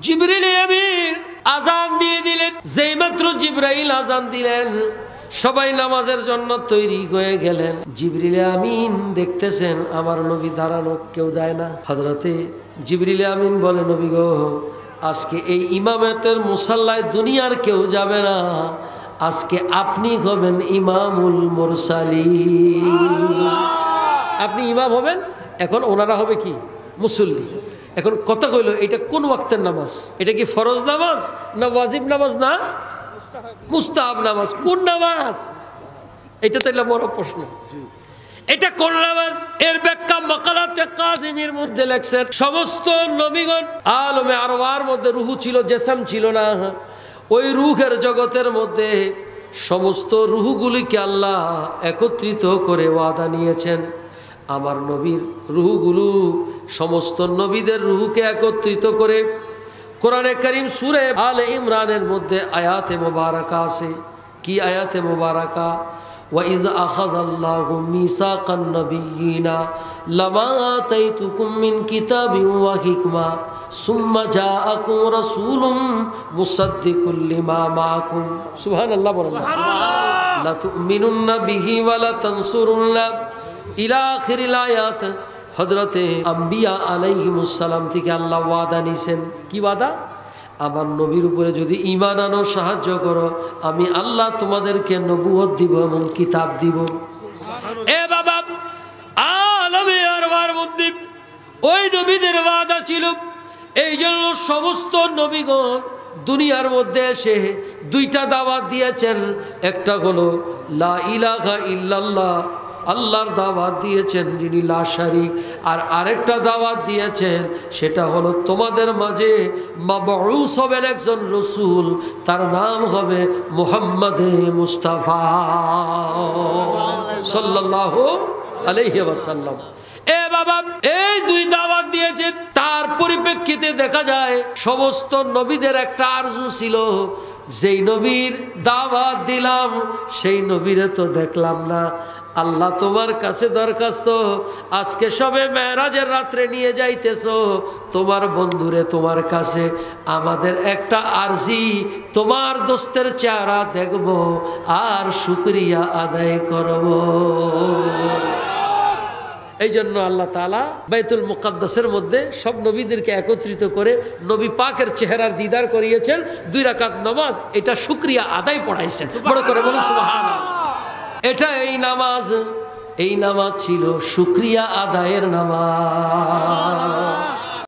জিবরিল আমিন আযান দিয়ে দিলেন। যেই মাত্র জিবরাইল আযান দিলেন সবাই নামাজের জন্য তৈরি হয়ে গেলেন। জিবরিল আমিন দেখতেছেন আমার নবী দাঁড়ানো, কেউ যায় না। হযরতে জিবরিল আমিন বলে, নবী গো, আজকে এই ইমামতের মুসাল্লায় দুনিয়ার কেউ যাবে না, আজকে আপনি হবেন ইমামুল মুরসালিন। আপনি ইমাম হবেন, এখন ওনারা হবে কি মুসল্লি। এখন কথা কইল, এটা কোন ওয়াক্তের নামাজ? এটা কি ফরজ নামাজ না ওয়াজিব নামাজ না মুস্তাহাব নামাজ? কোন নামাজ? এটা তো একটা বড় প্রশ্ন। এটা কোন নামাজ? এর ব্যাখ্যা মাকালাতে কাযিমির মধ্যে লেখছেন, সমস্ত নবীগণ আলমে আরওয়ার মধ্যে রূহ ছিল, জিসম ছিল না। ওই রূহের জগতের মধ্যে সমস্ত রূহগুলিকে আল্লাহ একত্রিত করে ওয়াদা নিয়েছেন। আমার নবীর রূহগুলো সমস্ত নবীদের রূহকে একত্রিত করে কোরআনে কারীম সূরা আলে ইমরানের মধ্যে আয়াতে মুবারাকা আছে। কি আয়াতে মুবারাকা? وَإِذْ أَخَذَ اللَّهُ مِيثَاقَ النَّبِيِّينَ لَمَا آتَيْتُكُم مِّن كِتَابٍ وَحِكْمَةٍ ثُمَّ جَاءَكُمْ رَسُولٌ مُصَدِّقٌ لِّمَا مَعَكُمْ সুবহানাল্লাহ বলেন لَتُؤْمِنُنَّ بِهِ وَلَتَنصُرُنَّهُ ইলা আখিরিল আয়াত। হযরতে আম্বিয়া আলাইহিমুস সালাম থেকে আল্লাহ ওয়াদা নিছেন। কি ওয়াদা? আমার নবীর উপরে যদি ঈমান আনো, সাহায্য করো, আমি আল্লাহ তোমাদেরকে নবুয়ত দিব এবং কিতাব দিব। এ বাবা, আলমে আরওয়ার মধ্যে ওই নবীদের ওয়াদা ছিল। এই জন্য সমস্ত নবীগণ দুনিয়ার মধ্যে এসে দুইটা দাওয়াত দিয়েছেন। একটা হলো লা ইলাহা ইল্লাল্লাহ, আল্লাহর দাওয়াত দিয়েছেন যিনি লা শারীক, আর আরেকটা দাওয়াত দিয়েছেন সেটা হলো তোমাদের মাঝে মাবউস হবেন একজন রাসূল, তার নাম হবে মুহাম্মদে মুস্তাফা সাল্লাল্লাহু আলাইহি ওয়াসাল্লাম। এ বাবা, এই দুই দাওয়াত দিয়েছেন। তার পরিপ্রেক্ষিতে দেখা যায় সমস্ত নবীদের একটা আরজু ছিল, যেই নবীর দাওয়াত দিলাম সেই নবীরে তো দেখলাম না। আল্লাহ তোমার কাছে দরখাস্ত, আজকে সবে মেরাজের রাত্রে নিয়ে যাইতেছো তোমার বন্ধুরে তোমার কাছে, আমাদের একটা আরজি, তোমার দোস্তের চেহারা দেখব আর শুকরিয়া আদায় করব। এই জন্য আল্লাহ তাআলা বাইতুল মুকাদ্দাসের মধ্যে সব নবীদেরকে একত্রিত করে নবী পাকের চেহারার দিদার করিয়েছেন। 2 রাকাত নামাজ, এটা শুকরিয়া আদায় পড়াইছেন। বড় করে বলুন সুবহানাল্লাহ। এটা এই নামাজ ছিল শুকরিয়া আদায়ের নামাজ।